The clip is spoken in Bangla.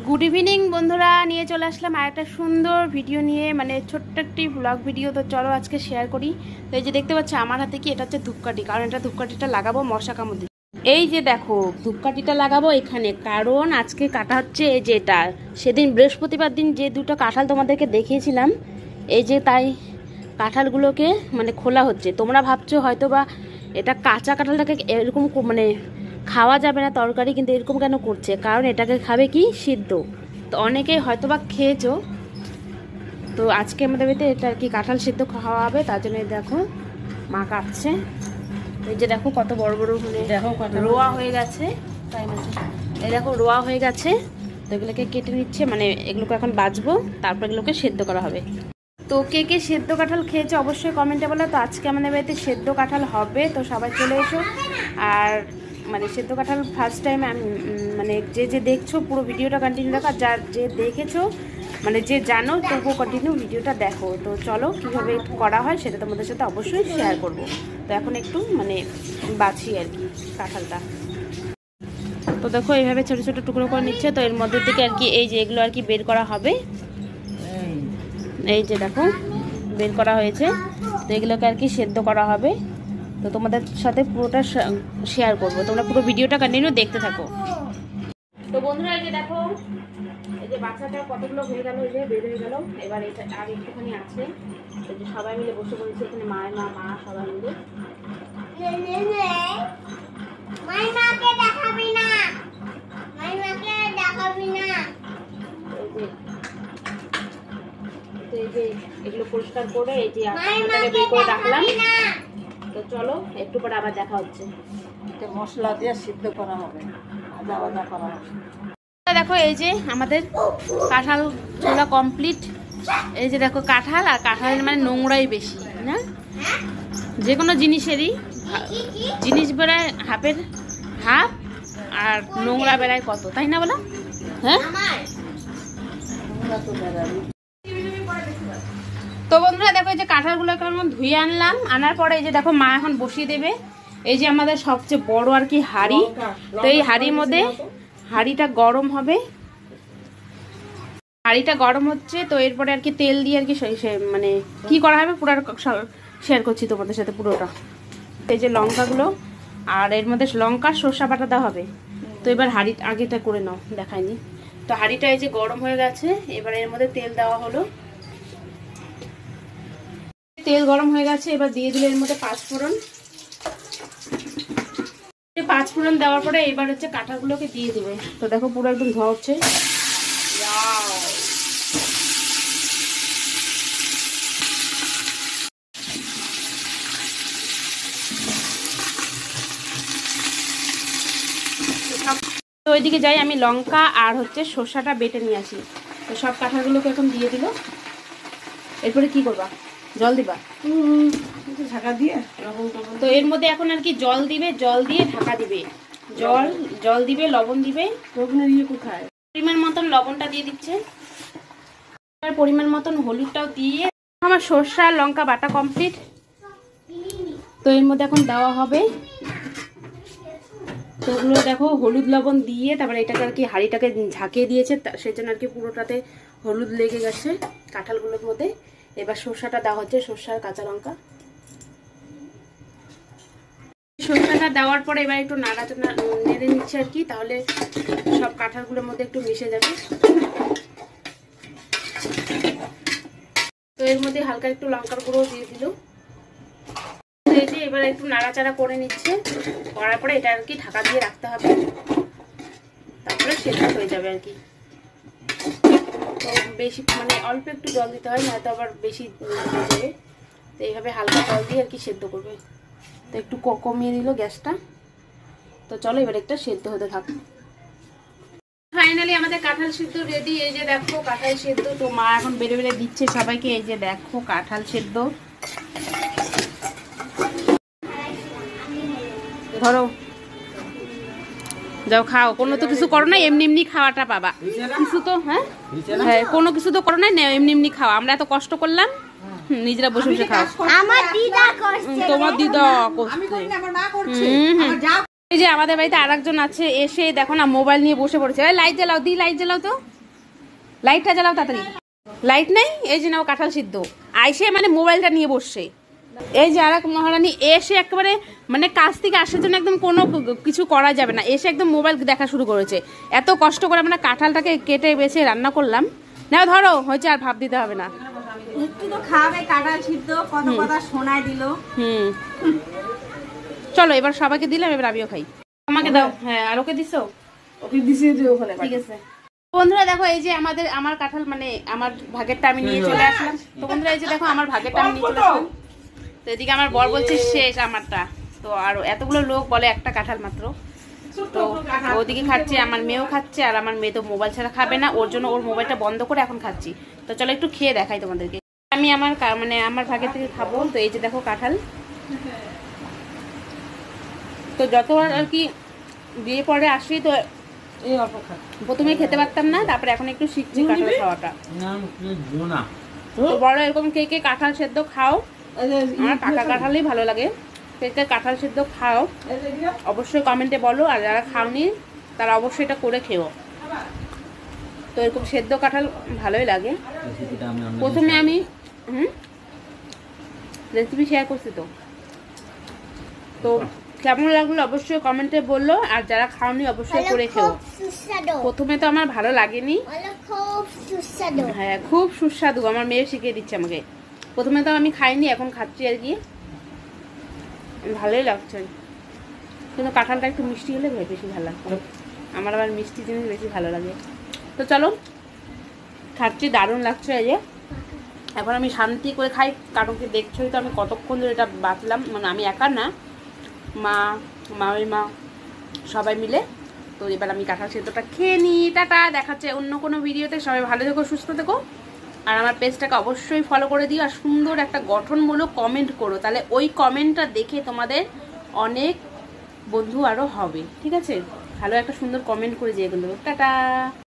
গুড ইভিনিং বন্ধুরা, নিয়ে চলে আসলাম আর একটা সুন্দর ভিডিও নিয়ে, মানে ছোট্ট একটি ব্লগ ভিডিও। তো চলো আজকে শেয়ার করি। তো এই যে দেখতে পাচ্ছ আমার হাতে কি, এটা হচ্ছে ধূপকাঠি, কারণ এটা ধূপকাঠিটা লাগাবো মশা কামড় দিয়ে। এই যে দেখো ধূপকাঠিটা লাগাবো এখানে, কারণ আজকে কাটা হচ্ছে এই যে এটা, সেদিন বৃহস্পতিবার দিন যে দুটো কাঁঠাল তোমাদেরকে দেখিয়েছিলাম, এই যে তাই কাঁঠালগুলোকে মানে খোলা হচ্ছে। তোমরা ভাবছো হয়তো বা এটা কাঁচা কাঁঠালটাকে এরকম মানে খাওয়া যাবে না তরকারি, কিন্তু এরকম কেন করছে, কারণ এটাকে খাবে কি সিদ্ধ। তো অনেকেই হয়তো বা খেয়েছো, তো আজকে আমাদের বাড়িতে এটা আর কি কাঁঠাল সিদ্ধ খাওয়া হবে, তার জন্য দেখো মা কাটছে। এই যে দেখো কত বড় বড় মানে দেখো রোয়া হয়ে গেছে, তাই না? এই দেখো রোয়া হয়ে গেছে, তো এগুলোকে কেটে নিচ্ছে, মানে এগুলোকে এখন বাজবো, তারপর এগুলোকে সেদ্ধ করা হবে। তো কে কে সেদ্ধ কাঁঠাল খেয়েছে অবশ্যই কমেন্টে বলো। তো আজকে আমাদের বাড়িতে সেদ্ধ কাঁঠাল হবে, তো সবাই চলে এসো। আর মানে সেদ্ধ কাঁঠাল ফার্স্ট টাইম মানে যে দেখছো পুরো ভিডিওটা কন্টিনিউ দেখো, আর যার যে দেখেছো মানে যে জানো তবুও কন্টিনিউ ভিডিওটা দেখো। তো চলো কীভাবে করা হয় সেটা তোমাদের সাথে অবশ্যই শেয়ার করব। তো এখন একটু মানে বাছি আর কি কাঁঠালটা। তো দেখো এইভাবে ছোটো ছোটো টুকরো করে নিচ্ছে, তো এর মধ্যে থেকে আর কি এই যে এগুলো আর কি বের করা হবে। এই যে দেখো বের করা হয়েছে, তো এগুলোকে আর কি সেদ্ধ করা হবে। তো তোমাদের সাথে পুরোটা শেয়ার করব, তোমরা পুরো ভিডিওটা কন্টিনিউ দেখতে থাকো। তো বন্ধুরা এই যে দেখো, এই যে বাচ্চাটা কতগুলো হয়ে গেল, এই যে বের হয়ে গেল। এবার এটা আর একটুখানি আছে, এই যে সবাই মিলে বসে পড়েছে এখানে, মায়ের মা সবাই মিলে। এই যে এগুলো পরিষ্কার করে এই যে আপনাকে বের করে রাখলাম। তো চলো একটু পরে আবার দেখা হচ্ছে। এটা মশলা দিয়ে সিদ্ধ করা হবে, আদা আদা করা হবে। দেখো এই যে আমাদের কাঁঠাল ছোলা কমপ্লিট। এই যে দেখো কাঁঠাল, আর কাঁঠালের মানে নোংরাই বেশি না, যে কোনো জিনিসেরই জিনিস বেড়ায় হাফের হাফ, আর নোংরা বেড়ায় কত, তাই না বলো? হ্যাঁ। তো বন্ধুরা দেখো এই যে কাঁঠালগুলোকে আমি ধুয়ে আনলাম, আনার পরে এই যে দেখো মা এখন বসিয়ে দেবে এই যে আমাদের সবচেয়ে বড় আর কি হাঁড়ি। তো এই হাঁড়ির মধ্যে হাঁড়িটা গরম হবে, হাঁড়িটা গরম হচ্ছে। তো এরপরে আর কি তেল দিয়ে আর কি মানে কি করা হবে পুরো শেয়ার করছি তোমাদের সাথে পুরোটা। এই যে লঙ্কাগুলো, আর এর মধ্যে লঙ্কা সর্ষা বাটা দেওয়া হবে। তো এবার হাঁড়ি আগেটা করে নাও, দেখায়নি। তো হাঁড়িটা এই যে গরম হয়ে গেছে, এবার এর মধ্যে তেল দেওয়া হলো। তেল গরম হয়ে গেছে, এবার দিয়ে দিলে এর মধ্যে পাঁচফোড়ন। পাঁচফোড়ন দেওয়ার পরে এবার হচ্ছে কাঁঠালগুলোকে দিয়ে দেবে। তো দেখো পুরো একদম ধোয়া হচ্ছে। তো ওইদিকে যাই, আমি লঙ্কা আর হচ্ছে সর্ষাটা বেটে নিয়ে আসি। তো সব কাঁঠালগুলোকে এখন দিয়ে দিল। এরপরে কি করবা? জল দিবা? ঢাকা দিয়ে। তো এর মধ্যে এখন আর কি জল দিবে, জল দিয়ে ঢাকা দিবে, জল দিবে, লবণ দিবে। কোথায় পরিমাণ মতন লবণটা দিয়ে দিচ্ছে, পরিমাণ মতন হলুদটাও দিয়ে। আমার সর্ষা লঙ্কা বাটা কমপ্লিট। তো এর মধ্যে এখন দেওয়া হবে, তো ওগুলো দেখো হলুদ লবণ দিয়ে তারপরে এটাকে আর কি হাঁড়িটাকে ঝাঁকিয়ে দিয়েছে, সেই জন্য আর কি পুরোটাতে হলুদ লেগে গেছে কাঁঠালগুলোর মধ্যে। এবার সর্ষাটা দেওয়া হচ্ছে, সর্ষা আর কাঁচা লঙ্কা। সর্ষাটা দেওয়ার পরে এবার একটু নেড়ে নিচ্ছে আর কি, তাহলে সব কাঁঠালগুলোর মধ্যে একটু মিশে যাবে। তো এর মধ্যে হালকা একটু লঙ্কার গুঁড়ো দিয়ে দিল। এই যে এবার একটু নাড়াচাড়া করে নিচ্ছে, করার পরে এটা আর কি ঢাকা দিয়ে রাখতে হবে, তারপরে সেদ্ধ হয়ে যাবে আর কি। তো বেশি মানে অল্প একটু জল দিতে হয়, নয়তো আবার বেশি হয়ে যাবে। তো এইভাবে হালকা জল দিয়ে আর কি সেদ্ধ করবে। তো একটু কমিয়ে দিল গ্যাসটা। তো চলো এবার একটা সেদ্ধ হতে থাক। ফাইনালি আমাদের কাঁঠাল সিদ্ধ রেডি। এই যে দেখো কাঁঠাল সেদ্ধ, তো মা এখন বেড়ে বেড়ে দিচ্ছে সবাইকে। এই যে দেখো কাঁঠাল সেদ্ধ, ধরো যাও খাও। কোনো তো কিছু করো না, এমনি এমনি খাওয়াটা পাবা। কিছু তো হ্যাঁ কোনো কিছু তো করো না, এমনি এমনি খাও। আমরা এত কষ্ট করলাম, নিজেরা বসে বসে খাও। তোমার দিদা এই যে আমাদের বাড়িতে আরেকজন আছে, এসে দেখো না মোবাইল নিয়ে বসে পড়েছে। লাইট জ্বালাও, লাইট জ্বালাও তো। লাইটটা জ্বালাও তাড়াতাড়ি। লাইট নেই, এই যে নাও কাঁঠাল সিদ্ধ। আইসে মানে মোবাইলটা নিয়ে বসছে। এই যে আর এক মহারানী এসে একেবারে মানে কাছ থেকে আসার জন্য একদম কোনো কিছু করা যাবে না, এসে একদম মোবাইল দেখা শুরু করেছে। এত কষ্ট করে আমরা কাঁঠালটাকে কেটে বেছে রান্না করলাম। না ধরো হয়েছে, আর ভাব দিতে হবে না। একটু তো খাবে কাঁঠাল সিদ্ধ, কত কথা শোনায় দিল। চলো এবার সবাইকে দিলাম, এবার আমিও খাই। আমাকে দাও। হ্যাঁ, আর ওকে দিছো? ওকে দিছি যে ওখানে। ঠিক আছে বন্ধুরা, দেখো এই যে আমার কাঁঠাল মানে আমার ভাগেরটা আমি নিয়ে চলে আসলাম। তো বন্ধুরা এই যে দেখো আমার ভাগেরটা আমি নিয়ে চলে আসলাম। তো এদিকে আমার বর বলছে শেষ আমারটা। তো আর এতগুলো লোক বলে একটা কাঁঠাল মাত্র। তো ওদিকে খাচ্ছে, আমার মেয়েও খাচ্ছে। আর আমার মেয়ে তো মোবাইল ছাড়া খাবে না, ওর জন্য ওর মোবাইলটা বন্ধ করে এখন খাচ্ছি। তো চলো একটু খেয়ে দেখাই তোমাদেরকে। আমি আমার ভাগের থেকে খাবো। তো এই যে দেখো কাঁঠাল। তো যতবার আর কি বিয়ে পরে আসি তো প্রথমে খেতে পারতাম না, তারপরে এখন একটু শিখছি কাঁঠাল খাওয়াটা। তো বলো এরকম কে কে কাঁঠাল সেদ্ধ খাও? আমার পাকা কাঁঠালই ভালো লাগে। কে কে কাঁঠাল সেদ্ধ খাও অবশ্যই কমেন্টে বলো, আর যারা খাওনি তারা অবশ্যই এটা করে খেও। তো এরকম সেদ্ধ কাঁঠাল ভালোই লাগে। প্রথমে আমি রেসিপি শেয়ার করছি। তো কেমন লাগলো অবশ্যই কমেন্টে বললো, আর যারা খাওনি অবশ্যই করে খেও। প্রথমে তো আমার ভালো লাগেনি। হ্যাঁ, খুব সুস্বাদু। আমার মেয়ে শিখিয়ে দিচ্ছে আমাকে। প্রথমে তো আমি খাইনি, এখন খাচ্ছি আর কি, ভালোই লাগছে। কিন্তু কাঁঠালটা একটু মিষ্টি হলে বেশি ভালো লাগছে। আমার আবার মিষ্টি জিনিস বেশি ভালো লাগে। তো চলো খাচ্ছি, দারুণ লাগছে। এই যে এখন আমি শান্তি করে খাই, কারণ কি দেখছোই তো আমি কতক্ষণ ধরে এটা বাঁচলাম। মানে আমি একা না, মা সবাই মিলে। তো এবার আমি কাঁঠাল সেদ্ধটা খেয়ে নিই। টাটা, দেখাচ্ছে অন্য কোনো ভিডিওতে। সবাই ভালো থেকো, সুস্থ থেকো। আর আমার পেজটাকে অবশ্যই ফলো করে দিও, আর সুন্দর একটা গঠনমূলক কমেন্ট করো, তাহলে ওই কমেন্টটা দেখে তোমাদের অনেক বন্ধু আরও হবে। ঠিক আছে, ভালো একটা সুন্দর কমেন্ট করে দিয়ে গেলো। টাটা।